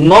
9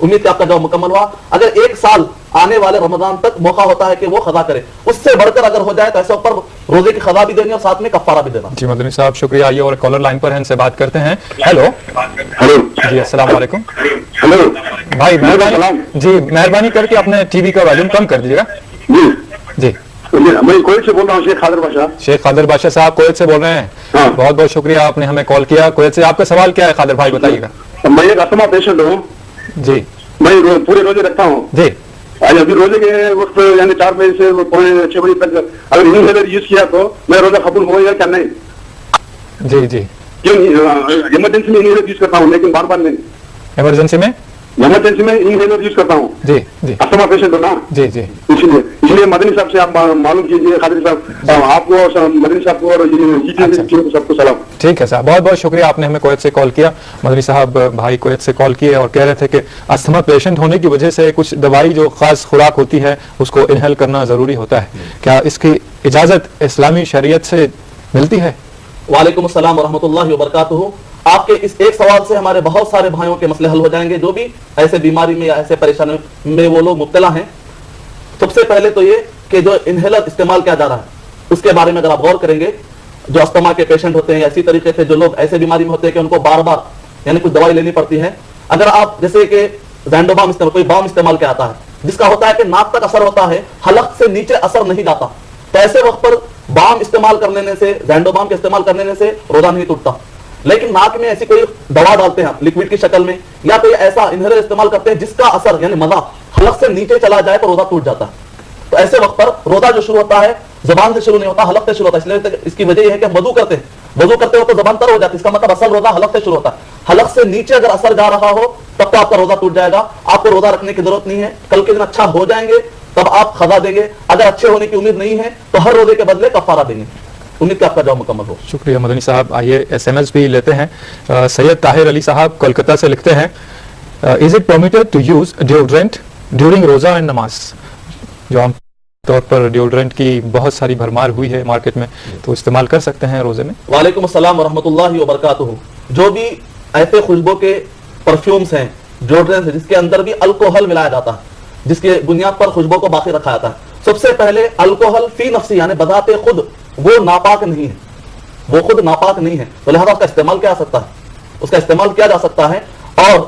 امید کہ آپ کا جواب مکمل ہوا. اگر ایک سال آنے والے رمضان تک موقع ہوتا ہے کہ وہ قضا کرے, اس سے بڑھ کر اگر ہو جائے تو ایسے اوپر روزے کی قضا بھی دینی اور ساتھ میں کفارہ بھی دینا. جی مدنی صاحب شکریہ. آئیے اور کالر لائن پر ہیں, ان سے بات کرتے ہیں. ہیلو جی السلام علیکم. ہلو بھائی مہربانی کر کے اپنے ٹی وی کا والیوم کم کر دیجیے گا. جی میں کویت سے بول رہا ہوں, شیخ قادر بادشاہ. شیخ قادر بادشاہ صاحب کویت سے بول رہے ہیں. بہت بہت شکریہ, آپ نے ہمیں کال کیا کویت سے. آپ کا سوال کیا ہے قادر بھائی, بتائیے گا. میں ایک استما پیشنٹ ہوں. جی میں پورے روزے رکھتا ہوں. جی ابھی روزے کے وقت یعنی 4 بجے سے 6 بجے تک اگر انہیلر یوز کیا تو میں روزہ قبول ہو گا کیا نہیں؟ جی جی کیوں ایمرجنسی میں انہیلر یوز کرتا ہوں لیکن بار بار نہیں. ایمرجنسی میں انہیلر یوز کرتا ہوں. جی جی استما پیشنٹ ہو نا. جی جی اس لیے مدنی صاحب سے آپ معلوم کیجیے, قادری صاحب آپ کو, مدنی صاحب کو اور سب کو سلام. ٹھیک ہے صاحب, بہت بہت شکریہ, آپ نے ہمیں کویت سے کال کیا. مدنی صاحب بھائی کویت سے کال کیے اور کہہ رہے تھے کہ استھما پیشنٹ ہونے کی وجہ سے کچھ دوائی جو خاص خوراک ہوتی ہے اس کو انہیل کرنا ضروری ہوتا ہے. کیا اس کی اجازت اسلامی شریعت سے ملتی ہے؟ وعلیکم السلام ورحمۃ اللہ وبرکاتہ. آپ کے اس ایک سوال سے ہمارے بہت سارے بھائیوں کے مسئلے حل ہو جائیں گے جو بھی ایسے بیماری میں یا ایسے پریشانی میں وہ لوگ مبتلا ہیں. سب سے پہلے تو یہ کہ جو انہیلر استعمال کیا جا رہا ہے اس کے بارے میں اگر آپ غور کریں گے, جو استما کے پیشنٹ ہوتے ہیں یا اسی طریقے سے جو لوگ ایسے بیماری میں ہوتے ہیں کہ ان کو بار بار یعنی کچھ دوائی لینی پڑتی ہے, اگر آپ جیسے کہ زینڈوبام استعمال, کوئی بام استعمال کیا آتا ہے جس کا ہوتا ہے کہ ناک تک اثر ہوتا ہے, حلق سے نیچے اثر نہیں جاتا, تو ایسے وقت پر بام استعمال کر لینے سے, زینڈوبام کے استعمال کر لینے سے روزہ نہیں ٹوٹتا. لیکن ناک میں ایسی کوئی دوا ڈالتے ہیں لکوڈ کی شکل میں یا کوئی ایسا انہیلر استعمال کرتے ہیں جس کا اثر یعنی مزہ حلق سے نیچے چلا جائے تو روزہ ٹوٹ جاتا ہے. تو ایسے وقت پر روزہ جو شروع ہوتا ہے زبان سے شروع نہیں ہوتا, حلق سے شروع ہوتا ہے. اس لیے اس کی وجہ یہ ہے کہ ہم وضو کرتے ہیں, وضو کرتے ہو تو زبان تر ہو جاتی ہے, اس کا مطلب اصل روزہ حلق سے شروع ہوتا ہے. حلق سے نیچے اگر اثر جا رہا ہو تب تو آپ کا روزہ ٹوٹ جائے گا. آپ کو روزہ رکھنے کی ضرورت نہیں ہے, کل کے دن اچھا ہو جائیں گے تب آپ قضا دیں گے. اگر اچھے ہونے کی امید نہیں ہے تو ہر روزے کے بدلے کفارہ دیں گے. امید کہ آپ کا جواب مکمل ہو. شکریہ مدنی صاحب. آئیے ایس ایم ایس بھی لیتے ہیں. سید طاہر علی صاحب کولکتہ سے لکھتے ہیں, is it permitted to use deodorant during roza and namaz? جو عام طور پر ڈیوڈرنٹ کی بہت ساری بھرمار ہوئی ہے مارکیٹ میں, تو استعمال کر سکتے ہیں روزے میں؟ وعلیکم السلام ورحمۃ اللہ وبرکاتہ. جو بھی ایسے خوشبو کے پرفیومز ہیں, ڈیوڈرنٹس ہیں جس کے اندر بھی الکوہل ملایا جاتا ہے, جس کے بنیاد پر خوشبو کو باقی رکھا جاتا ہے, سب سے پہلے الکوہل فی نفسی یعنی بذات خود وہ ناپاک نہیں ہے, وہ خود ناپاک نہیں ہے, تو لہذا اس کا استعمال کیا جا سکتا ہے, اس کا استعمال کیا جا سکتا ہے. اور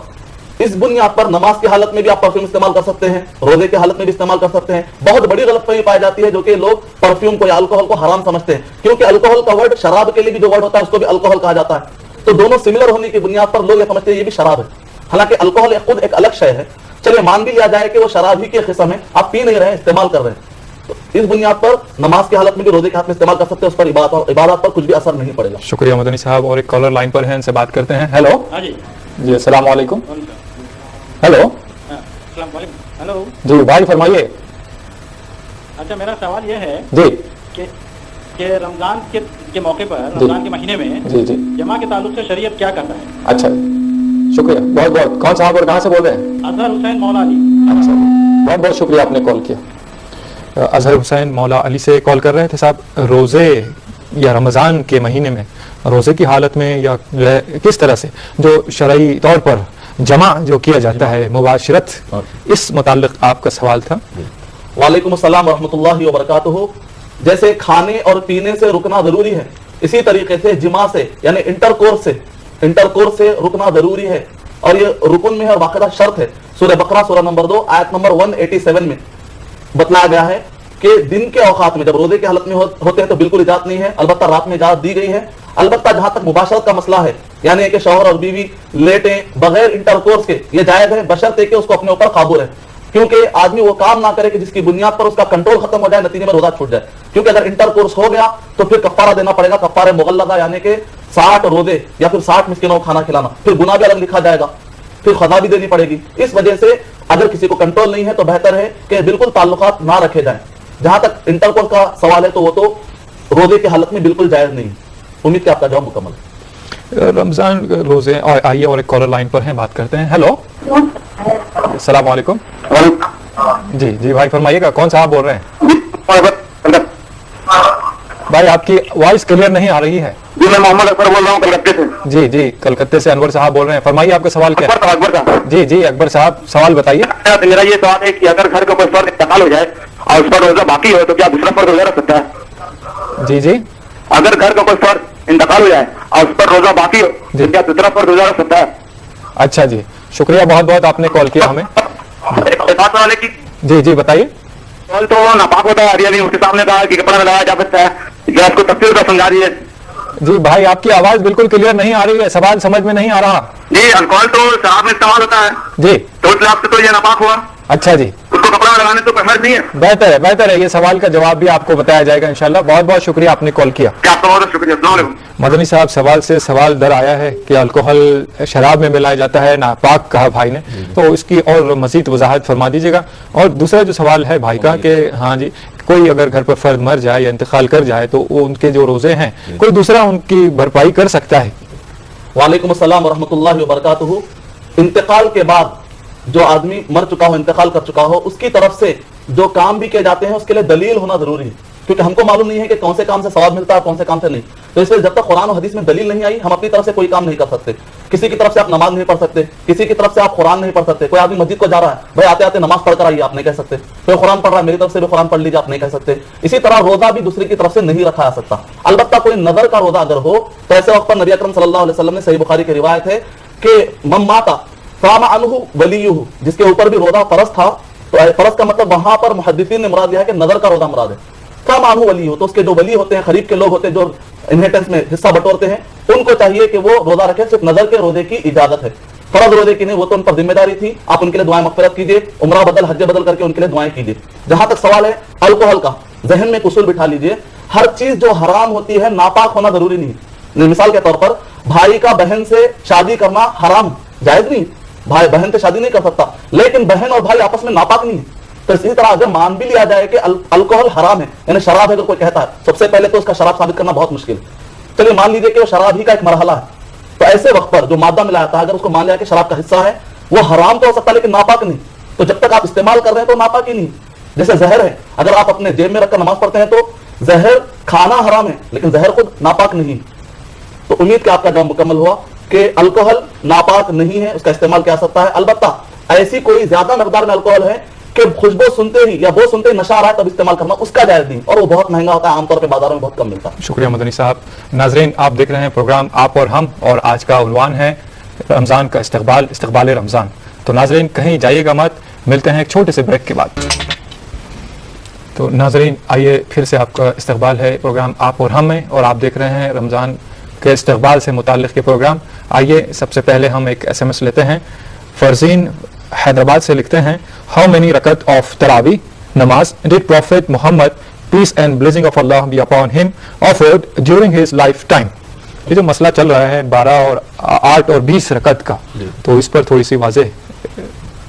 اس بنیاد پر نماز کی حالت میں بھی آپ پرفیوم استعمال کر سکتے ہیں, روزے کی حالت میں بھی استعمال کر سکتے ہیں. بہت بڑی غلط فہمی پائی جاتی ہے جو کہ لوگ پرفیوم کو یا الکوہل کو حرام سمجھتے ہیں, کیونکہ الکوہل کا ورڈ شراب کے لیے بھی جو ورڈ ہوتا ہے اس کو بھی الکوہل کہا جاتا ہے. تو دونوں سملر ہونے کی بنیاد پر لوگ یہ سمجھتے ہیں یہ بھی شراب ہے, حالانکہ الکوہل خود ایک الگ شے ہے. چلیے مان بھی لیا جائے کہ وہ شراب ہی کی قسم ہے, آپ پی نہیں رہے ہیں, استعمال کر رہے ہیں, تو اس بنیاد پر نماز کی حالت میں بھی روزے کے ہاتھ میں استعمال کر سکتے ہیں, اس پر عبادات پر کچھ بھی اثر نہیں پڑے گا. شکریہ مدنی صاحب. اور ایک کالر لائن پر ہیں, ان سے بات کرتے ہیں. ہیلو جی السلام علیکم. ہیلو السلام علیکم. ہیلو جی بھائی فرمائیے. اچھا میرا سوال یہ ہے جی کہ رمضان کے موقع پر رمضان کے مہینے میں جی جی جمع کے تعلق سے شریعت کیا کرتا ہے؟ اچھا شکریہ بہت بہت. کون صاحب اور کہاں سے بول رہے ہیں؟ اظہر حسین مولا علی. اچھا بہت بہت شکریہ, آپ نے کال کیا. اظہر حسین مولا علی سے کال کر رہے تھے. صاحب روزے یا رمضان کے مہینے میں روزے کی حالت میں یا کس طرح سے جو شرعی طور پر جمع جو کیا جاتا ہے مباشرت, اس متعلق آپ کا سوال تھا. وعلیکم السلام ورحمۃ اللہ وبرکاتہ. جیسے کھانے اور پینے سے رکنا ضروری ہے, اسی طریقے سے جماع سے یعنی انٹرکورس سے رکنا ضروری ہے, اور یہ رکن میں ہے اور باقاعدہ شرط ہے. سورہ بقرہ سورہ نمبر 2 آیت نمبر 187 میں بتلایا گیا ہے کہ دن کے اوقات میں جب روزے کی حالت میں ہوتے ہیں تو بالکل اجازت نہیں ہے, البتہ رات میں اجازت دی گئی ہے. البتہ جہاں تک مباشرت کا مسئلہ ہے یعنی کہ شوہر اور بیوی لیٹیں بغیر انٹرکورس کے, یہ جائز ہے بشرطے کہ اس کو اپنے اوپر قابو رہے, کیونکہ آدمی وہ کام نہ کرے کہ جس کی بنیاد پر اس کا کنٹرول ختم ہو جائے, نتیجے میں روزہ چھوٹ جائے. کیونکہ اگر انٹرکورس ہو گیا تو پھر کفارہ دینا پڑے گا, کفارہ مغلظہ یعنی کہ 60 روزے یا پھر 60 مسکینوں کو کھانا کھلانا, پھر گناہ بھی الگ لکھا جائے گا, پھر قضا بھی دینی پڑے گی. اس وجہ سے اگر کسی کو کنٹرول نہیں ہے تو بہتر ہے کہ بالکل تعلقات نہ رکھے جائیں. جہاں تک انٹرکورس کا سوال ہے تو وہ تو روزے کی حالت میں بالکل جائز نہیں. امید کہ آپ کا جواب مکمل ہے. رمضان روزے. آئیے اور ایک کالر لائن پر ہیں, بات کرتے ہیں. ہیلو السلام علیکم. جی جی بھائی فرمائیے گا. کون صاحب بول رہے ہیں؟ بھائی آپ کی وائس کلیئر نہیں آ رہی ہے. جی میں محمد اکبر بول رہا ہوں کلکتے سے. جی جی کلکتے سے انور صاحب بول رہے ہیں, فرمائیے آپ کا سوال کیا ہے؟ اکبر صاحب. جی جی اکبر صاحب سوال بتائیے. میرا یہ سوال ہے کہ اگر گھر کا کوئی فرد انتقال ہو جائے اور اس پر روزہ باقی ہو تو کیا دوسرا فرد روزہ رکھ سکتا ہے؟ جی جی اگر گھر کا کوئی فرد انتقال ہو جائے اور اس پر روزہ باقی ہو تو کیا دوسرا فرد روزہ رکھ سکتا ہے؟ اچھا جی شکریہ, بہت بہت آپ نے کال کیا ہمیں. جی جی بتائیے. کال تو ناپاک ہوتا ہے, ابھی اس کے سامنے کہا کہ کپڑا میں لگایا جا سکتا ہے, کیا اس کو تفصیل کا سمجھا دیجیے. جی بھائی آپ کی آواز بالکل کلیئر نہیں آ رہی ہے, سوال سمجھ میں نہیں آ رہا. جی الکوہل تو شراب میں استعمال ہوتا ہے جی تو اس لحاظ سے تو یہ ناپاک ہوا, اچھا جی اس کو کپڑا لگانے تو کوئی حرج نہیں ہے. بہتر ہے, یہ سوال کا جواب بھی آپ کو بتایا جائے گا انشاءاللہ. بہت بہت شکریہ آپ نے کال کیا. آپ کا بہت شکریہ. السلام علیکم. مدنی صاحب سوال سے سوال در آیا ہے کہ الکوہل شراب میں ملایا جاتا ہے, ناپاک کہا بھائی نے, تو اس کی اور مزید وضاحت فرما دیجیے گا. اور دوسرا جو سوال ہے بھائی کا کہ ہاں جی کوئی اگر گھر پر فرد مر جائے یا انتقال کر جائے تو ان کے جو روزے ہیں کوئی دوسرا ان کی بھرپائی کر سکتا ہے؟ وعلیکم السلام ورحمۃ اللہ وبرکاتہ. انتقال کے بعد جو آدمی مر چکا ہو, انتقال کر چکا ہو, اس کی طرف سے جو کام بھی کیے جاتے ہیں اس کے لیے دلیل ہونا ضروری ہے, کیونکہ ہم کو معلوم نہیں ہے کہ کون سے کام سے ثواب ملتا ہے اور کون سے کام سے نہیں. تو اس لیے جب تک قرآن و حدیث میں دلیل نہیں آئی ہم اپنی طرف سے کوئی کام نہیں کر سکتے. کسی کی طرف سے آپ نماز نہیں پڑھ سکتے, کسی کی طرف سے آپ قرآن نہیں پڑھ سکتے. کوئی آدمی مسجد کو جا رہا ہے, بھائی آتے آتے نماز پڑھ کر آئیے آپ نہیں کہہ سکتے. کوئی قرآن پڑھ رہا ہے, میری طرف سے بھی قرآن پڑھ لیجیے آپ نہیں کہہ سکتے. اسی طرح روزہ بھی دوسرے کی طرف سے نہیں رکھا جا سکتا. البتہ کوئی نظر کا روزہ اگر ہو تو ایسے وقت پر نبی اکرم صلی اللہ علیہ وسلم نے صحیح بخاری کی روایت ہے کہ من مات فام عنہ ولیہ, جس کے اوپر بھی روزہ فرض تھا, تو فرض کا مطلب وہاں پر محدثین نے مراد لیا ہے کہ نظر کا روزہ مراد ہے. فام عنہ ولیہ, تو اس کے جو ولی ہوتے ہیں, قریب کے لوگ ہوتے ہیں جو انہیریٹنس میں حصہ بٹورتے ہیں, ان کو چاہیے کہ وہ روزہ رکھیں. صرف نظر کے روزے کی اجازت ہے, فرض روزے کی نہیں, وہ تو ان پر ذمہ داری تھی. آپ ان کے لیے دعائیں مغفرت کیجیے, عمرہ بدل حج بدل کر کے ان کے لیے دعائیں کیجیے. جہاں تک سوال ہے الکوہل کا, ذہن میں اصول بٹھا لیجیے, ہر چیز جو حرام ہوتی ہے ناپاک ہونا ضروری نہیں. مثال کے طور پر بھائی کا بہن سے شادی کرنا حرام, جائز نہیں, بھائی بہن سے شادی نہیں کر سکتا, لیکن بہن اور بھائی آپس میں ناپاک نہیں ہے. تو اسی طرح اگر مان بھی لیا جائے کہ الکوہل حرام ہے, یعنی شراب ہے, اگر کوئی کہتا ہے, سب سے پہلے تو اس کا شراب ثابت کرنا بہت مشکل ہے. چلیے مان لیجیے کہ وہ شراب ہی کا ایک مرحلہ ہے, تو ایسے وقت پر جو مادہ ملایا تھا اگر اس کو مان لیا کہ شراب کا حصہ ہے, وہ حرام تو ہو سکتا ہے لیکن ناپاک نہیں. تو جب تک آپ استعمال کر رہے ہیں تو ناپاک ہی نہیں. جیسے زہر ہے, اگر آپ اپنے جیب میں رکھ کر نماز پڑھتے ہیں تو زہر کھانا حرام ہے لیکن زہر خود ناپاک نہیں. تو امید کہ آپ کا جواب مکمل ہوا کہ الکوہل ناپاک نہیں ہے, اس کا استعمال کیا سکتا ہے. البتہ ایسی کوئی زیادہ مقدار میں الکوہل ہے کہ خوشبو سنتے ہی یا وہ سنتے ہی نشہ آ رہا ہے تب استعمال کرنا, اس کا جائز نہیں, اور وہ بہت مہنگا ہوتا ہے, عام طور پہ بازاروں میں بہت کم ملتا ہے. شکریہ مدنی صاحب. ناظرین آپ دیکھ رہے ہیں پروگرام آپ اور ہم, اور آج کا عنوان ہے رمضان کا استقبال, استقبال رمضان. تو ناظرین کہیں جائیے گا مت, ملتے ہیں ایک چھوٹے سے بریک کے بعد. تو ناظرین آئیے پھر سے آپ کا استقبال ہے پروگرام آپ اور ہم میں, اور آپ دیکھ رہے ہیں رمضان کے استقبال سے متعلق کے پروگرام. آئیے سب سے پہلے ہم ایک ایس ایم ایس لیتے ہیں. فرزین حیدرآباد سے لکھتے ہیں, ہاؤ مینی رکعت of tarawih namaz did prophet Muhammad peace and blessing of Allah be upon him offered during his lifetime. یہ جو مسئلہ چل رہا ہے 12 اور 8 اور 20 رکعت کا, تو اس پر تھوڑی سی واضح.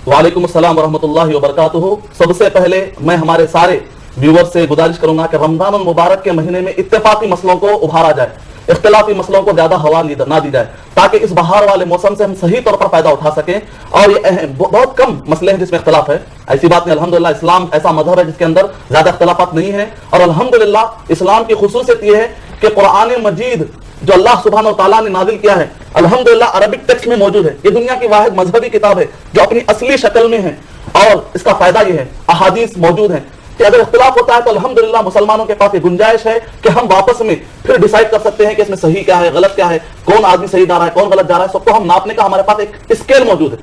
وعلیکم السلام ورحمۃ اللہ وبرکاتہ. سب سے پہلے میں ہمارے سارے ویور سے گزارش کروں گا کہ رمضان المبارک کے مہینے میں اتفاقی مسئلوں کو ابھارا جائے, اختلافی مسئلوں کو زیادہ ہوا نہ دی جائے, تاکہ اس بہار والے موسم سے ہم صحیح طور پر فائدہ اٹھا سکیں. اور یہ بہت کم مسئلے ہیں جس میں اختلاف ہے, ایسی بات نہیں. الحمدللہ اسلام ایسا مذہب ہے جس کے اندر زیادہ اختلافات نہیں ہیں, اور الحمدللہ اسلام کی خصوصیت یہ ہے کہ قرآن مجید جو اللہ سبحانہ و تعالیٰ نے نازل کیا ہے الحمدللہ عربک ٹیکسٹ میں موجود ہے. یہ دنیا کی واحد مذہبی کتاب ہے جو اپنی اصلی شکل میں ہے, اور اس کا فائدہ یہ ہے احادیث موجود ہیں کہ اگر اختلاف ہوتا ہے تو الحمدللہ مسلمانوں کے پاس یہ گنجائش ہے کہ ہم واپس میں پھر ڈیسائیڈ کر سکتے ہیں کہ اس میں صحیح کیا ہے, غلط کیا ہے, کون آدمی صحیح جا رہا ہے, کون غلط جا رہا ہے. سب کو ہم ناپنے کا ہمارے پاس ایک اسکیل موجود ہے.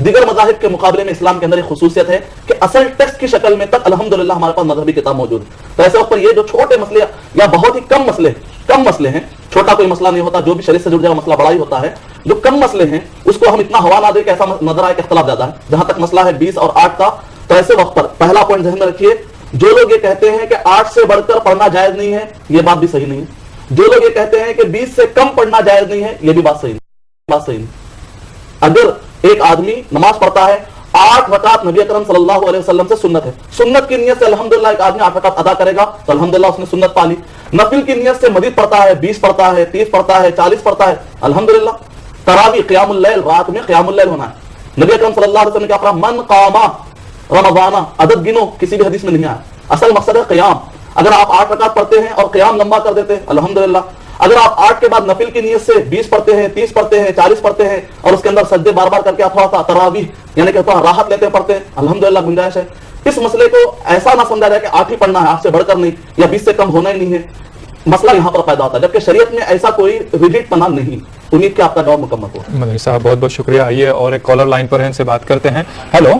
دیگر مذاہب کے مقابلے میں اسلام کے اندر ایک خصوصیت ہے کہ اصل ٹیکسٹ کی شکل میں تک الحمدللہ ہمارے پاس مذہبی کتاب موجود ہے. تو ایسے وقت پر یہ جو چھوٹے مسئلے یا بہت ہی کم مسئلے ہیں, چھوٹا کوئی مسئلہ نہیں ہوتا, جو بھی شریعت سے جڑ جائے مسئلہ بڑا ہی ہوتا ہے. جو کم مسئلے ہیں اس کو ہم اتنا ہوا نہ دیں کہ ایسا نظر آئے کہ اختلاف زیادہ ہے. جہاں تک مسئلہ ہے 20 اور 8 کا, تو ایسے وقت پر پہلا پوائنٹ ذہن میں رکھیے, جو لوگ یہ کہتے ہیں کہ 8 سے بڑھ کر پڑھنا جائز نہیں ہے, یہ بات بھی صحیح نہیں ہے. جو لوگ یہ کہتے ہیں کہ 20 سے کم پڑھنا جائز نہیں ہے, یہ بھی بات صحیح نہیں. اگر ایک آدمی نماز پڑھتا ہے 8 رکعت نبی اکرم صلی اللہ علیہ وسلم سے سنت ہے, سنت کی نیت سے الحمدللہ ایک آدمی 8 رکعت ادا کرے گا تو الحمدللہ اس نے سنت پا لی. نفل کی نیت سے مزید پڑھتا ہے, 20 پڑھتا ہے, 30 پڑھتا ہے, 40 پڑھتا ہے, الحمدللہ. تراوی قیام اللیل, رات میں قیام اللیل ہونا ہے. نبی اکرم صلی اللہ علیہ وسلم نے کہا من قام رمضان, عدد گنو, کسی بھی حدیث میں نہیں آیا. اصل مقصد ہے قیام. اگر آپ 8 رکعت پڑھتے ہیں اور قیام لمبا کر دیتے الحمدللہ. اگر آپ 8 کے بعد نفل کی نیت سے 20 پڑھتے ہیں، 30 پڑھتے ہیں، 40 پڑھتے ہیں اور اس کے اندر سجدے بار بار کر کے آپ تھوڑا سا تراویح یعنی کہ تھوڑا راحت لیتے پڑھتے ہیں، الحمدللہ گنجائش ہے. اس مسئلے کو ایسا نہ سمجھا جائے کہ 8 ہی پڑھنا ہے، 8 سے بڑھ کر نہیں، یا 20 سے کم ہونا ہی نہیں ہے. مسئلہ یہاں پر پیدا ہوتا ہے، جبکہ شریعت میں ایسا کوئی ریجیڈ پناہ نہیں. امید کہ آپ کا جواب مکمل ہو. مدنی صاحب بہت بہت شکریہ. آئیے اور ایک کالر لائن پر ہیں، ان سے بات کرتے ہیں. ہیلو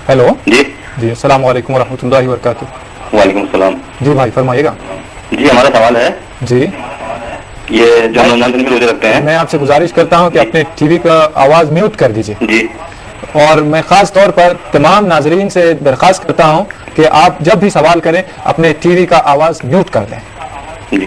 ہیلو جی السلام علیکم ورحمۃ اللہ وبرکاتہ. وعلیکم السلام. جی بھائی فرمائیے گا. جی ہمارا سوال ہے جی یہ جو رمضان میں روزے رکھتے ہیں. میں آپ سے گزارش کرتا ہوں کہ اپنے ٹی وی کا آواز میوٹ کر دیجیے. جی اور میں خاص طور پر تمام ناظرین سے درخواست کرتا ہوں کہ آپ جب بھی سوال کریں اپنے ٹی وی کا آواز میوٹ کر دیں. جی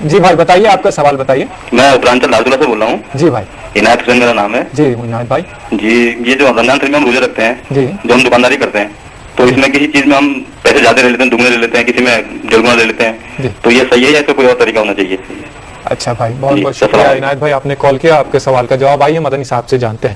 جی بھائی بتائیے، آپ کا سوال بتائیے. میں اترانچل لالزولہ سے بول رہا ہوں. جی بھائی. عنایت حسین میرا نام ہے. جی عنایت بھائی. جی یہ جو رمضان میں ہم روزے رکھتے ہیں، جی جو ہم دکانداری کرتے ہیں، تو اس میں کسی چیز میں ہم پیسے زیادہ لے لیتے ہیں، دگنے لے لیتے ہیں، کسی میں ڈیڑھ گنا لے لیتے ہیں، جی تو یہ صحیح ہے یا اس کا کوئی اور طریقہ ہونا چاہیے؟ اچھا بھائی بہت جی، بہت شکریہ عنایت بھائی، آپ نے کال کیا. آپ کے سوال کا جواب آئیے مدنی صاحب سے جانتے ہیں.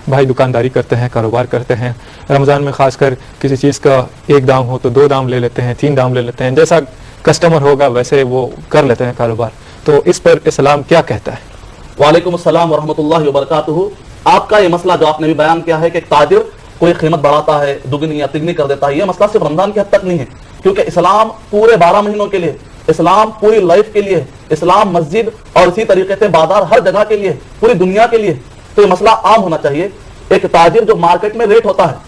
بھائی دکانداری کرتے ہیں، کاروبار کرتے ہیں، رمضان میں خاص کر کسی چیز کا 1 دام ہو تو 2 دام لے لیتے ہیں، 3 دام لے لیتے ہیں، جیسا کسٹمر ہوگا ویسے وہ کر لیتے ہیں کاروبار. تو اس پر اسلام کیا کہتا ہے؟ وعلیکم السلام ورحمۃ اللہ وبرکاتہ. آپ کا یہ مسئلہ جو آپ نے بھی بیان کیا ہے کہ ایک تاجر کوئی قیمت بڑھاتا ہے، دگنی یا تگنی کر دیتا ہے، یہ مسئلہ صرف رمضان کی حد تک نہیں ہے، کیونکہ اسلام پورے 12 مہینوں کے لیے، اسلام پوری لائف کے لیے، اسلام مسجد اور اسی طریقے سے بازار ہر جگہ کے لیے، پوری دنیا کے لیے. تو یہ مسئلہ عام ہونا چاہیے. ایک تاجر جو مارکیٹ میں ریٹ ہوتا ہے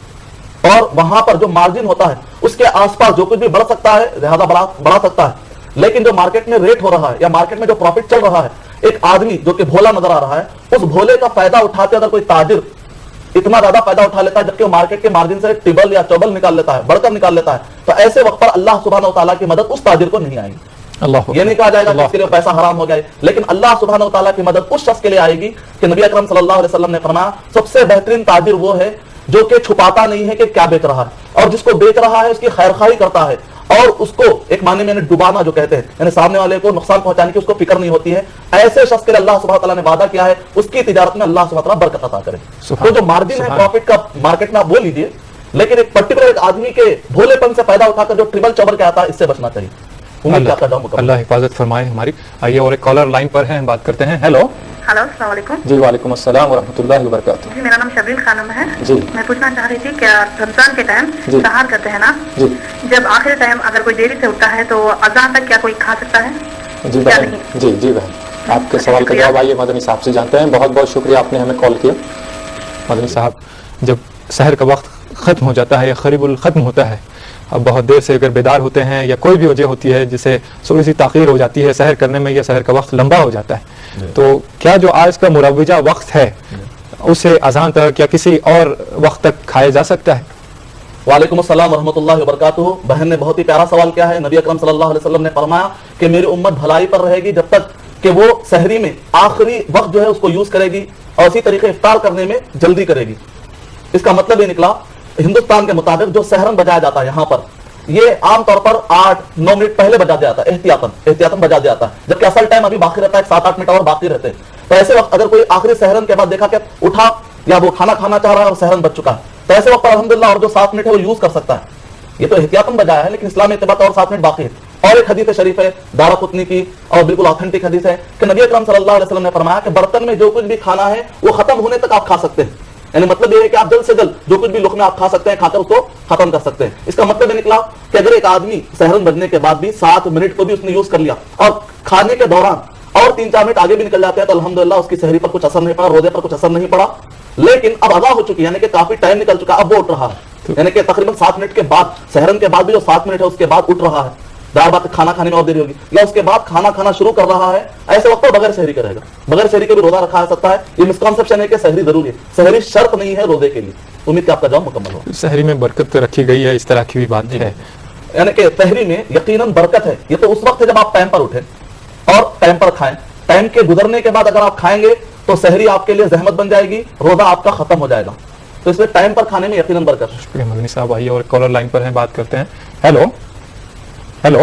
اور وہاں پر جو مارجن ہوتا ہے اس کے آس پاس جو کچھ بھی بڑھ سکتا ہے لہذا بڑھا سکتا ہے، لیکن جو مارکیٹ میں ریٹ ہو رہا ہے یا مارکیٹ میں جو پروفٹ چل رہا ہے، ایک آدمی جو کہ بھولا نظر آ رہا ہے، اس بھولے کا فائدہ اٹھاتے اگر کوئی تاجر اتنا زیادہ فائدہ اٹھا لیتا ہے جبکہ وہ مارکیٹ کے مارجن سے ٹبل یا چوبل نکال لیتا ہے، بڑھ کر نکال لیتا ہے، تو ایسے وقت پر اللہ سبحانہ و تعالیٰ کی مدد اس تاجر کو نہیں آئے گی. یہ نہیں کہا جائے گا کہ اس کے لیے پیسہ حرام ہو گیا ہے، لیکن اللہ سبحانہ و تعالیٰ کی مدد اس شخص کے لیے آئے گی کہ نبی اکرم صلی اللہ علیہ وسلم نے فرمایا سب سے بہترین تاجر وہ ہے جو کہ چھپاتا نہیں ہے کہ کیا بیچ رہا ہے، اور جس کو بیچ رہا ہے اس کی خیر خواہی کرتا ہے، اور اس کو ایک معنی میں ڈبانا جو کہتے ہیں یعنی سامنے والے کو نقصان پہنچانے کی اس کو فکر نہیں ہوتی ہے. ایسے شخص کے لیے اللہ سبحانہ تعالیٰ نے وعدہ کیا ہے اس کی تجارت میں اللہ سبحانہ تعالیٰ برکت عطا کرے. تو جو مارجن ہے پروفٹ کا مارکیٹ میں آپ وہ لیجیے، لیکن ایک پرٹیکولر ایک آدمی کے بھولے پن سے فائدہ اٹھا کر جو ٹربل چوبل کے آتا ہے اس سے بچنا چاہیے. اللہ حفاظت فرمائے ہماری. آئیے اور ایک کالر لائن پر ہیں، بات کرتے ہیں. ہیلو السلام علیکم. جی وعلیکم السلام ورحمۃ اللہ وبرکاتہ. جی میرا نام شبیل خانم ہے. جی میں پوچھنا چاہ رہی تھی کہ رمضان کے ٹائم سحر کرتے ہیں نا، جی جب آخر ٹائم اگر کوئی دیری سے اٹھتا ہے تو اذان تک کیا کوئی کھا سکتا ہے؟ جی بہن. جی جی بہن آپ کے سوال کا جواب آئیے مدنی صاحب سے جانتے ہیں. بہت بہت شکریہ آپ نے ہمیں کال کیا. مدنی صاحب جب سحر کا وقت ختم ہو جاتا ہے یا قریب الختم ہوتا ہے، اب بہت دیر سے اگر بیدار ہوتے ہیں یا کوئی بھی وجہ ہوتی ہے جسے تھوڑی سی تاخیر ہو جاتی ہے سحر کرنے میں یا سحر کا وقت لمبا ہو جاتا ہے، تو کیا جو آج کا مروجہ وقت ہے اسے اذان تک یا کسی اور وقت تک کھایا جا سکتا ہے؟ وعلیکم السلام ورحمۃ اللہ وبرکاتہ. بہن نے بہت ہی پیارا سوال کیا ہے. نبی اکرم صلی اللہ علیہ وسلم نے فرمایا کہ میری امت بھلائی پر رہے گی جب تک کہ وہ سحری میں آخری وقت جو ہے اس کو یوز کرے گی اور اسی طریقے افطار کرنے میں جلدی کرے گی. اس کا مطلب یہ نکلا ہندوستان کے مطابق جو سحرن بجایا جاتا ہے یہاں پر یہ عام طور پر 8-9 منٹ پہلے بجا دیا جاتا ہے، احتیاطاً بجا دیا جاتا ہے، جبکہ اصل ٹائم ابھی باقی رہتا ہے 7-8 منٹ اور باقی رہتے ہیں. تو ایسے وقت اگر کوئی آخری سحرن کے بعد دیکھا کہ اٹھا یا وہ کھانا کھانا چاہ رہا ہے اور سحرن بج چکا ہے، تو ایسے وقت پر الحمدللہ اور جو 7 منٹ ہے وہ یوز کر سکتا ہے. یہ تو احتیاطاً بجایا ہے، لیکن اسلام اعتبار اور 7 منٹ باقی ہے. اور ایک حدیث شریف ہے دارقطنی کی اور بالکل آتھینٹک حدیث ہے کہ نبی اکرم صلی اللہ علیہ وسلم نے فرمایا کہ برتن میں جو کچھ بھی کھانا ہے وہ ختم ہونے تک آپ کھا سکتے ہیں. یعنی مطلب یہ ہے کہ آپ جلد سے جلد جو کچھ بھی لقمے آپ کھا سکتے ہیں کھا کر اس کو ختم کر سکتے ہیں. اس کا مطلب یہ نکلا کہ اگر ایک آدمی سحرن بجنے کے بعد بھی 7 منٹ کو بھی اس نے یوز کر لیا اور کھانے کے دوران اور 3-4 منٹ آگے بھی نکل جاتے ہیں تو الحمدللہ اس کی سحری پر کچھ اثر نہیں پڑا، روزے پر کچھ اثر نہیں پڑا. لیکن اب ادا ہو چکی یعنی کہ کافی ٹائم نکل چکا، اب وہ اٹھ رہا ہے، یعنی کہ تقریباً 7 منٹ کے بعد سحرن کے بعد بھی جو 7 منٹ ہے اس کے بعد اٹھ رہا ہے، ظاہر بات کھانا کھانے میں اور دیری ہوگی، یا اس کے بعد کھانا کھانا شروع کر رہا ہے، ایسے وقت بغیر سحری کرے گا. بغیر سحری کے بھی روزہ رکھا جا سکتا ہے. یہ مسکنسپشن ہے کہ سحری ضروری ہے، سحری شرط نہیں ہے روزے کے لیے. امید کہ آپ کا جواب مکمل ہو. سحری میں برکت رکھی گئی ہے، اس طرح کی بھی بات ہے، یعنی کہ سحری میں یقیناً برکت ہے. یہ تو اس وقت ہے جب آپ ٹائم پر اٹھیں اور ٹائم پر کھائیں. ٹائم کے گزرنے کے بعد اگر آپ کھائیں گے تو سحری آپ کے لیے زحمت بن جائے گی، روزہ آپ کا ختم ہو جائے گا. تو اس میں ٹائم پر کھانے میں یقیناً برکت ہے. شکریہ مدنی صاحب. آئیے اور کالر لائن پر ہیں، بات کرتے ہیں. ہیلو ہیلو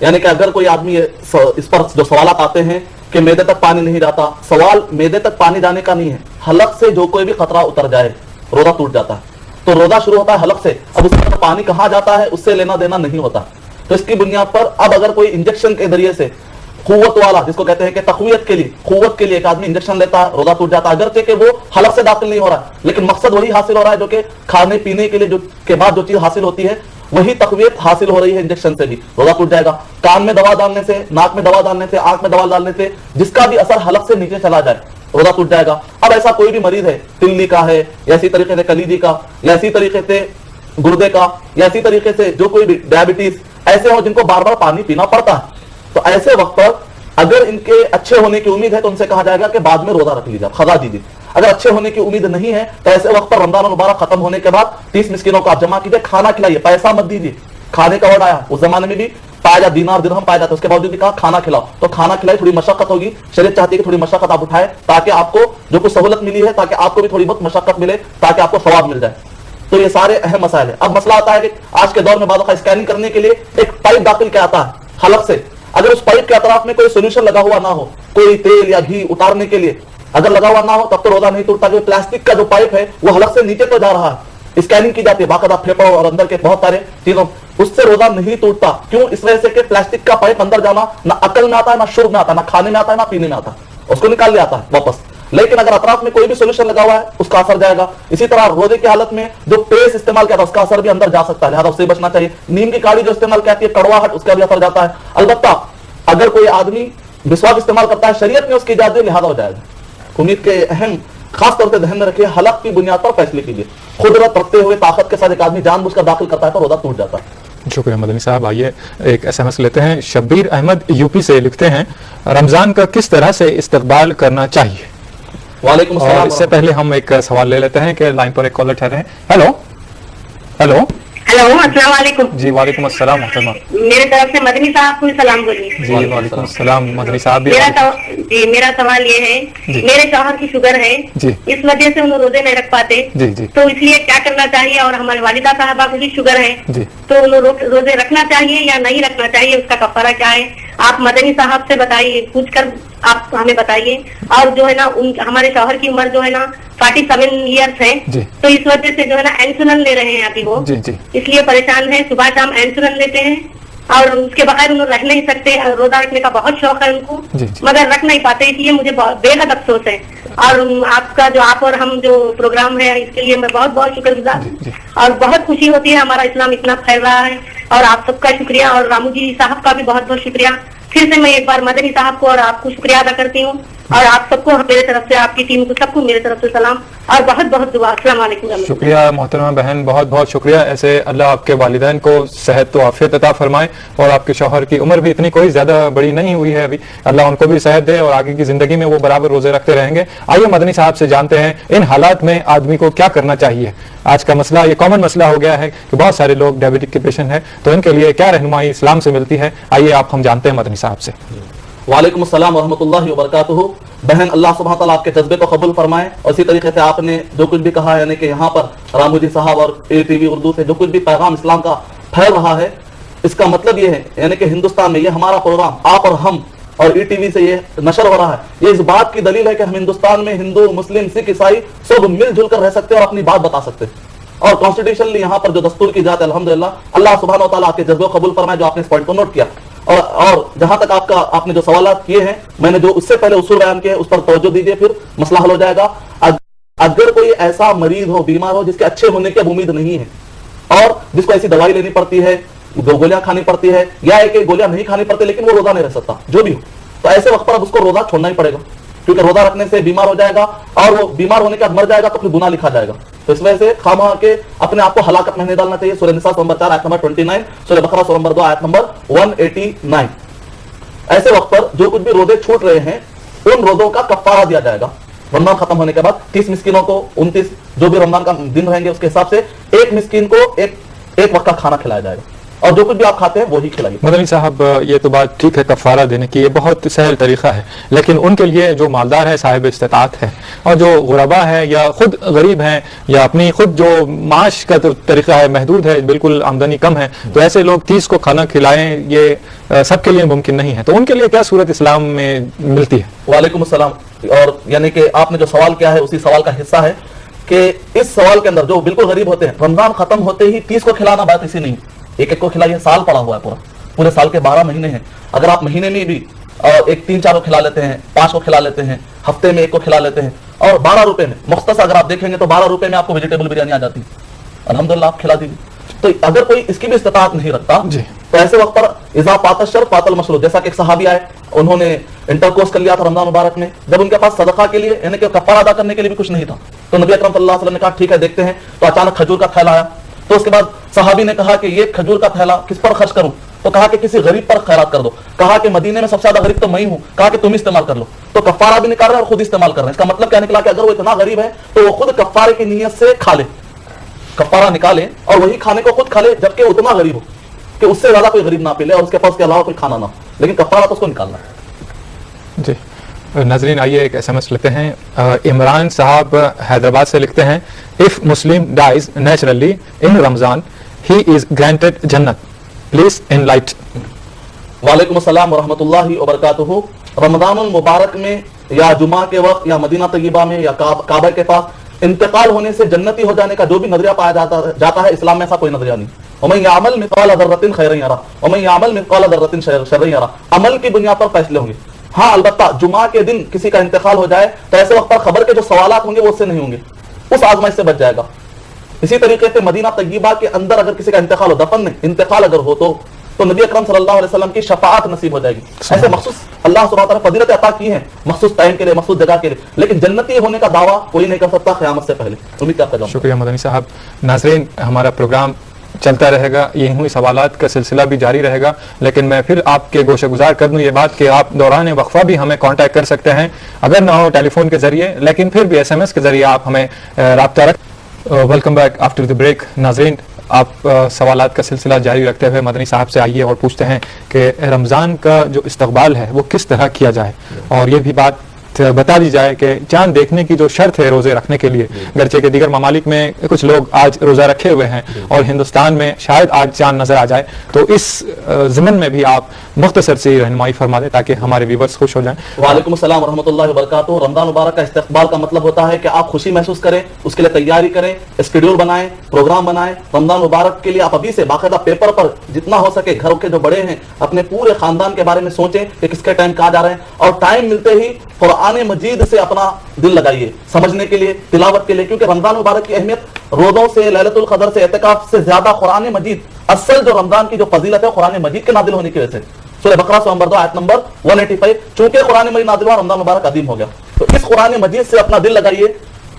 یعنی کہ اگر کوئی آدمی اس پر جو سوالات آتے ہیں کہ میدے تک پانی نہیں جاتا، سوال میدے تک پانی جانے کا نہیں ہے، حلق سے جو کوئی بھی قطرہ اتر جائے روزہ ٹوٹ جاتا ہے. تو روزہ شروع ہوتا ہے حلق سے، اب اس میں پانی کہاں جاتا ہے اس سے لینا دینا نہیں ہوتا. تو اس کی بنیاد پر اب اگر کوئی انجیکشن کے ذریعے سے قوت والا، جس کو کہتے ہیں کہ تقویت کے لیے، قوت کے لیے ایک آدمی انجیکشن لیتا ہے، روزہ ٹوٹ جاتا ہے، اگرچہ کہ وہ حلق سے داخل نہیں ہو رہا ہے لیکن مقصد وہی حاصل ہو رہا ہے جو کہ کھانے پینے کے لیے جو کے بعد جو چیز حاصل ہوتی ہے وہی تقویت حاصل ہو رہی ہے انجیکشن سے بھی، روزہ ٹوٹ جائے گا. کان میں دوا ڈالنے سے، ناک میں دوا ڈالنے سے، آنکھ میں دوا ڈالنے سے جس کا بھی اثر حلق سے نیچے چلا جائے روزہ ٹوٹ جائے گا. اب ایسا کوئی بھی مریض ہے، تلی کا ہے یا اسی طریقے سے کلیجی کا یا اسی طریقے سے گردے کا یا اسی طریقے سے جو کوئی بھی ڈائبٹیز ایسے ہو جن کو بار بار پانی پینا پڑتا ہے، تو ایسے وقت پر اگر ان کے اچھے ہونے کی امید ہے تو ان سے کہا جائے گا کہ بعد میں روزہ رکھ لیجیے، قضا دیجیے. اگر اچھے ہونے کی امید نہیں ہے تو ایسے وقت پر رمضان المبارک ختم ہونے کے بعد 30 مسکینوں کو آپ جمع کیجیے، کھانا کھلائیے، پیسہ مت دیجیے. کھانے کا ورڈ آیا، اس زمانے میں بھی پایا جاتا، دینار درہم پایا جاتا، اس کے باوجود بھی کہا کھانا کھلاؤ. تو کھانا کھلائے، تھوڑی مشقت ہوگی، شریعت چاہتی ہے کہ تھوڑی مشقت آپ اٹھائے تاکہ آپ کو جو کچھ سہولت ملی ہے تاکہ آپ کو بھی تھوڑی بہت مشقت ملے تاکہ آپ کو ثواب مل جائے. تو یہ سارے اہم مسائل ہیں. اب مسئلہ آتا ہے کہ آج کے دور میں بعض اوقات اسکیننگ کرنے کے لیے ایک پائپ داخل کیا آتا ہے حلق سے، اگر اس پائپ کے اطراف میں کوئی سولوشن لگا ہوا نہ ہو، کوئی تیل یا گھی اتارنے کے لیے اگر لگا ہوا نہ ہو تب تو روزہ نہیں ٹوٹتا. جو پلاسٹک کا جو پائپ ہے وہ حلق سے نیچے تو جا رہا ہے، اسکیننگ کی جاتی ہے باقاعدہ پھیپڑوں اور اندر کے بہت سارے چیزوں، اس سے روزہ نہیں ٹوٹتا. کیوں؟ اس وجہ سے کہ پلاسٹک کا پائپ اندر جانا نہ عقل میں آتا ہے، نہ شرب میں آتا ہے، نہ کھانے میں آتا ہے، نہ پینے میں آتا ہے، اس کو نکال لے آتا ہے واپس. لیکن اگر اطراف میں کوئی بھی سولوشن لگا ہوا ہے اس کا اثر جائے گا. اسی طرح روزے کی حالت میں جو پیسٹ استعمال کیا تھا اس کا اثر بھی اندر جا سکتا ہے، لہٰذا اس سے بچنا چاہیے. نیم کی کاڑی جو استعمال کیا ہے کڑواہٹ، اس کا بھی اثر جاتا ہے. البتہ اگر کوئی آدمی مسواک استعمال کرتا ہے شریعت نے اس کی اجازت دی، لہٰذا ہو جائے گا. امید کے اہم خاص طور سے ذہن میں رکھیے، حلق کی بنیاد پر فیصلے کیجیے. قدرت رکھتے ہوئے طاقت کے ساتھ ایک آدمی جان بوجھ کر داخل کرتا ہے تو روزہ ٹوٹ جاتا ہے. شکریہ مدنی صاحب. آئیے ایک SMS لیتے ہیں. شبیر احمد یوپی سے لکھتے ہیں رمضان کا کس طرح سے استقبال کرنا چاہیے؟ وعلیکم السلام. اور اس سے پہلے ہم ایک سوال لے لیتے ہیں کہ لائن پر ایک کالر ٹھہرے ہیں. ہیلو ہیلو ہیلو، السلام علیکم. جی وعلیکم السلام محترمہ. میرے طرف سے مدنی صاحب کو سلام بولیے. جی وعلیکم السلام مدنی صاحب بھی. میرا سوال یہ ہے، میرے شوہر کی شوگر ہے، اس وجہ سے انہیں روزے نہیں رکھ پاتے، تو اس لیے کیا کرنا چاہیے؟ اور ہمارے والدہ صاحبہ کو بھی شوگر ہے تو انہیں روزے رکھنا چاہیے یا نہیں رکھنا چاہیے؟ اس کا کفارہ کیا ہے؟ آپ مدنی صاحب سے بتائیے، پوچھ کر آپ ہمیں بتائیے. اور جو ہے نا ہمارے شوہر کی عمر جو ہے نا 47 ایئرس ہے، تو اس وجہ سے جو ہے نا انسولین لے رہے ہیں ابھی وہ، اس لیے پریشان ہے. صبح شام انسولین لیتے ہیں اور اس کے بغیر انہوں رہ نہیں سکتے. روزہ رکھنے کا بہت شوق ہے ان کو مگر رکھ نہیں پاتے، اس لیے مجھے بے حد افسوس ہے. اور آپ کا جو آپ اور ہم جو پروگرام ہے اس کے لیے میں بہت بہت شکر گزار ہوں اور بہت خوشی ہوتی ہے ہمارا اسلام اتنا پھیل رہا ہے. اور آپ سب کا شکریہ اور رامو جی صاحب کا بھی بہت بہت شکریہ. پھر سے میں ایک بار مدنی صاحب کو اور آپ کو شکریہ ادا کرتی ہوں اور آپ سب کو میرے طرف سے، آپ کی ٹیم کو سب کو میرے طرف سے سلام اور بہت بہت دعا. السلام علیکم. شکریہ محترمہ بہن، بہت بہت شکریہ. ایسے اللہ آپ کے والدین کو صحت و عافیت عطا فرمائے اور آپ کے شوہر کی عمر بھی اتنی کوئی زیادہ بڑی نہیں ہوئی ہے ابھی، اللہ ان کو بھی صحت دے اور آگے کی زندگی میں وہ برابر روزے رکھتے رہیں گے. آئیے مدنی صاحب سے جانتے ہیں ان حالات میں آدمی کو کیا کرنا چاہیے. آج کا مسئلہ یہ کامن مسئلہ ہو گیا ہے کہ بہت سارے لوگ ڈائبٹک کے پیشنٹ ہیں، تو ان کے لیے کیا رہنمائی اسلام سے ملتی ہے؟ آئیے آپ ہم جانتے ہیں مدنی صاحب سے. وعلیکم السلام ورحمۃ اللہ وبرکاتہ. بہن اللہ سبحانہ تعالیٰ آپ کے جذبے کو قبول فرمائے اور اسی طریقے سے آپ نے جو کچھ بھی کہا یعنی کہ یہاں پر رامو جی صاحب اور ATV اردو سے جو کچھ بھی پیغام اسلام کا پھیل رہا ہے، اس کا مطلب یہ ہے یعنی کہ ہندوستان میں یہ ہمارا پروگرام آپ اور ہم اور ETV سے یہ نشر ہو رہا ہے، یہ اس بات کی دلیل ہے کہ ہم ہندوستان میں ہندو مسلم سکھ عیسائی سب مل جل کر رہ سکتے ہیں اور اپنی بات بتا سکتے ہیں. اور کانسٹیٹیوشنلی یہاں پر جو دستور کی جاتا ہے الحمدللہ اللہ سبحانہ و تعالیٰ آپ کے جذبے کو قبول فرمائے جو آپ نے اس پوائنٹ کو نوٹ کیا. اور جہاں تک آپ نے جو سوالات کیے ہیں میں نے جو اس سے پہلے اصول بیان کیے اس پر توجہ دیجیے، پھر مسئلہ حل ہو جائے گا. اگر کوئی ایسا مریض ہو، بیمار ہو جس کے اچھے ہونے کی اب امید نہیں ہے اور جس کو ایسی دوائی لینی پڑتی ہے، گولیاں کھانی پڑتی ہے یا ایک گولیاں نہیں کھانی پڑتی لیکن وہ روزہ نہیں رہ سکتا، جو بھی ہو، تو ایسے وقت پر اب اس کو روزہ چھوڑنا ہی پڑے گا کیونکہ روزہ رکھنے سے بیمار ہو جائے گا اور وہ بیمار ہونے کے بعد مر جائے گا تو پھر گناہ لکھا جائے گا. تو اس وجہ سے خواہ کے اپنے آپ کو ہلاکت میں نہیں ڈالنا چاہیے. سورہ نساء نمبر 4 آیت نمبر 29، سورہ بقرہ سورہ نمبر 2 آیت نمبر 189. ایسے وقت پر جو کچھ بھی روزے چھوٹ رہے ہیں ان روزوں کا کفارہ دیا جائے گا. رمضان ختم ہونے کے بعد 30 مسکینوں کو 29 جو بھی رمضان کا دن رہیں گے اس کے حساب سے ایک مسکین کو ایک وقت کا کھانا کھلایا جائے گا. اور جو کچھ بھی آپ کھاتے ہیں وہی کھلائیے. مدنی صاحب یہ تو بات ٹھیک ہے کفارہ دینے کی، یہ بہت سہل طریقہ ہے، لیکن ان کے لیے جو مالدار ہے، صاحب استطاعت ہے، اور جو غربا ہے یا خود غریب ہیں یا اپنی خود جو معاش کا طریقہ ہے محدود ہے، بالکل آمدنی کم ہے، تو ایسے لوگ 30 کو کھانا کھلائیں یہ سب کے لیے ممکن نہیں ہے. تو ان کے لیے کیا صورت اسلام میں ملتی ہے؟ وعلیکم السلام. اور یعنی کہ آپ نے جو سوال کیا ہے اسی سوال کا حصہ ہے کہ اس سوال کے اندر جو بالکل غریب ہوتے ہیں، رمضان ختم ہوتے ہی 30 کو کھلانا بات اسی نہیں، ایک ایک کو کھلائیے. سال پڑا ہوا ہے، پورے سال کے 12 مہینے ہیں. اگر آپ مہینے میں بھی ایک 3-4 کو کھلا لیتے ہیں، 5 کو کھلا لیتے ہیں، ہفتے میں 1 کو کھلا لیتے ہیں، اور 12 روپے میں مختصر اگر آپ دیکھیں گے تو 12 روپے میں آپ کو ویجیٹیبل بریانی آ جاتی ہے، الحمدللہ آپ کھلا دیجیے. تو اگر کوئی اس کی بھی استطاعت نہیں رکھتا تو ایسے وقت پر اذا فات الشر فات المشروع، جیسا کہ ایک صحابی آئے، انہوں نے انٹرکورس کر لیا تھا رمضان مبارک میں، جب ان کے پاس صدقہ کے لیے یعنی کہ کفارہ ادا کرنے کے لیے بھی کچھ نہیں تھا، تو نبی اکرم صلی اللہ علیہ وسلم نے کہا ٹھیک ہے دیکھتے ہیں. تو اچانک کھجور کا تھیلا آیا، تو اس کے بعد صحابی نے کہا کہ یہ کھجور کا تھیلا کس پر خرچ کروں؟ تو کہا کہ کسی غریب پر خیرات کر دو. کہا کہ مدینے میں سب سے زیادہ غریب تو میں ہی ہوں. کہا کہ تم استعمال کر لو. تو کفارہ بھی نکال رہے ہیں اور خود استعمال کر رہے ہیں. اس کا مطلب کیا نکلا کہ اگر وہ اتنا غریب ہے تو وہ خود کفارے کی نیت سے کھا لے، کفارہ نکالے اور وہی کھانے کو خود کھا لے، جبکہ اتنا غریب ہو کہ اس سے زیادہ کوئی غریب نہ پی لے اور اس کے پاس کے علاوہ کوئی کھانا نہ ہو، لیکن کفارہ تو اس کو نکالنا ہے. جی ناظرین آئیے ایک SMS لیتے ہیں. عمران صاحب حیدرآباد سے لکھتے ہیں if Muslim dies naturally in Ramadan he is granted Jannat, please enlighten. وعلیکم السلام ورحمۃ اللہ وبرکاتہ. رمضان المبارک میں یا جمعہ کے وقت یا مدینہ طیبہ میں یا کعبہ کے پاس انتقال ہونے سے جنتی ہو جانے کا جو بھی نظریہ پایا جاتا ہے، اسلام میں ایسا کوئی نظریہ نہیں. وَمَن يَعْمَلْ مِثْقَالَ ذَرَّةٍ خَيْرًا يَرَهُ وَمَن يَعْمَلْ مِثْقَالَ ذَرَّةٍ شَرًّا يَرَهُ. عمل کی بنیاد پر فیصلے ہوں گے. ہاں البتہ جمعہ کے دن کسی کا انتقال ہو جائے تو ایسے وقت پر خبر کے جو سوالات ہوں گے وہ اس سے نہیں ہوں گے، اس آزمائش سے بچ جائے گا. اسی طریقے سے مدینہ طیبہ کے اندر اگر کسی کا انتقال ہو، دفن نہیں انتقال اگر ہو تو نبی اکرم صلی اللہ علیہ وسلم کی شفاعت نصیب ہو جائے گی. ایسے مخصوص اللہ سبحانہ وتعالی فضیلت عطا کی ہیں مخصوص ٹائم کے لیے، مخصوص جگہ کے لیے، لیکن جنتی ہونے کا دعویٰ کوئی نہیں کر سکتا قیامت سے پہلے. امید کرتا ہوں. شکریہ مدنی صاحب. ناظرین ہمارا پروگرام چلتا رہے گا، یوں ہی سوالات کا سلسلہ بھی جاری رہے گا، لیکن میں پھر آپ کے گوشہ گزار کر دوں یہ بات کہ آپ دوران وقفہ بھی ہمیں کانٹیکٹ کر سکتے ہیں، اگر نہ ہو ٹیلی فون کے ذریعے لیکن پھر بھی SMS کے ذریعے آپ ہمیں رابطہ رکھ. Welcome back after the break. ناظرین آپ سوالات کا سلسلہ جاری رکھتے ہوئے مدنی صاحب سے آئیے اور پوچھتے ہیں کہ رمضان کا جو استقبال ہے وہ کس طرح کیا جائے، اور یہ بھی بات بتا دی جائے کہ چاند دیکھنے کی جو شرط ہے روزے رکھنے کے لیے، گرچہ کہ دیگر ممالک میں کچھ لوگ آج روزہ رکھے ہوئے ہیں اور ہندوستان میں شاید آج چاند نظر آ جائے، تو اس ضمن میں بھی آپ مختصر سی رہنمائی فرما دیں تاکہ ہمارے ویورز خوش ہو جائیں. وعلیکم السلام ورحمۃ اللہ وبرکاتہ. رمضان مبارک کا استقبال کا مطلب ہوتا ہے کہ آپ خوشی محسوس کریں، اس کے لیے تیاری کریں، اسکیڈول بنائیں، پروگرام بنائیں. رمضان مبارک کے لیے آپ ابھی سے باقاعدہ پیپر پر جتنا ہو سکے گھر کے جو بڑے ہیں اپنے پورے خاندان کے بارے میں سوچیں کہ کس کے ٹائم کہاں جا رہے ہیں، اور ٹائم ملتے ہی قرآن مجید سے اپنا دل لگائیے سمجھنے کے لیے، تلاوت کے لیے، کیونکہ رمضان مبارک کی اہمیت روزوں سے، لیلۃ القدر سے، اعتکاف سے زیادہ قرآن مجید، اصل جو رمضان کی جو فضیلت ہے قرآن مجید کے نازل ہونے کی وجہ سے. سورہ بقرہ سورہ نمبر 2 آیت نمبر 185، چونکہ قرآن مجید نازل ہوا رمضان مبارک عظیم ہو گیا، تو اس قرآن مجید سے اپنا دل لگائیے،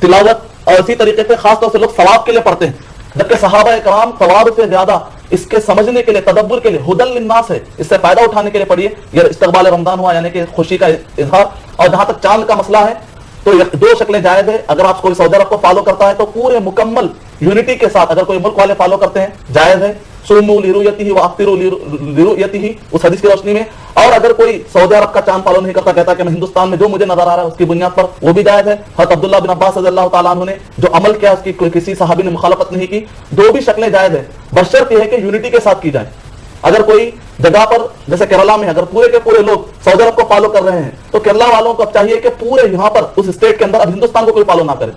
تلاوت. اور اسی طریقے سے خاص طور سے لوگ ثواب کے لیے پڑھتے ہیں، جبکہ صحابہ کرام ثواب سے زیادہ اس کے سمجھنے کے لیے، تدبر کے لیے، ہدن للناس ہے، اس سے فائدہ اٹھانے کے لیے پڑھیے. یہ استقبال رمضان ہوا یعنی کہ خوشی کا اظہار. اور جہاں تک چاند کا مسئلہ ہے تو 2 شکلیں جائز ہے. اگر آپ کوئی سعودی عرب کو فالو کرتا ہے تو پورے مکمل یونٹی کے ساتھ، اگر کوئی ملک والے فالو کرتے ہیں جائز ہے. سوموا لرؤیتہ وافطروا لرؤیتہ، اس حدیث کی روشنی میں. اور اگر کوئی سعودی عرب کا چاند فالو نہیں کرتا، کہتا کہ میں ہندوستان میں جو مجھے نظر آ رہا ہے اس کی بنیاد پر، وہ بھی جائز ہے. حضرت عبداللہ بن عباس رضی اللہ تعالیٰ عنہ نے جو عمل کیا اس کی کسی صحابی نے مخالفت نہیں کی. 2 بھی شکلیں جائز ہے، بشرط یہ ہے کہ یونٹی کے ساتھ کی جائے. اگر کوئی جگہ پر جیسے کیرلا میں اگر پورے کے پورے لوگ سعودی عرب کو فالو کر رہے ہیں تو کیرلا والوں کو اب چاہیے کہ پورے یہاں پر اس اسٹیٹ کے اندر اب ہندوستان کو کوئی فالو نہ کرے،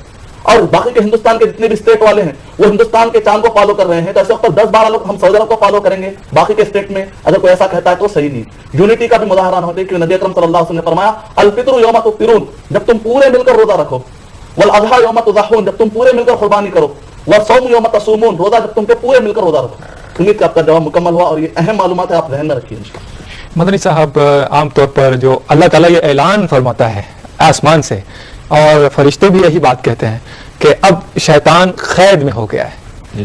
اور باقی کے ہندوستان کے جتنے بھی اسٹیٹ والے ہیں وہ ہندوستان کے چاند کو فالو کر رہے ہیں. تو ایسے وقت 10-12 لوگ ہم سعودی عرب کو فالو کریں گے، باقی کے اسٹیٹ میں اگر کوئی ایسا کہتا ہے تو صحیح نہیں. یونٹی کا بھی مظاہرہ نہ ہوتے، کیونکہ نبی اکرم صلی اللہ علیہ وسلم نے فرمایا الفطر یوم تفطرون، جب تم پورے مل کر روزہ رکھو، والاضحیٰ یوم تضحون، جب تم پورے مل کر قربانی کرو، والصوم یوم تصومون، روزہ جب تم پورے مل کر روزہ رکھو. امید کہ آپ کا جواب مکمل ہوا اور یہ اہم معلومات ہے، آپ ذہن میں رکھیے. مدنی صاحب عام طور پر جو اللہ تعالیٰ یہ اعلان فرماتا ہے آسمان سے، اور فرشتے بھی یہی بات کہتے ہیں کہ اب شیطان قید میں ہو گیا ہے،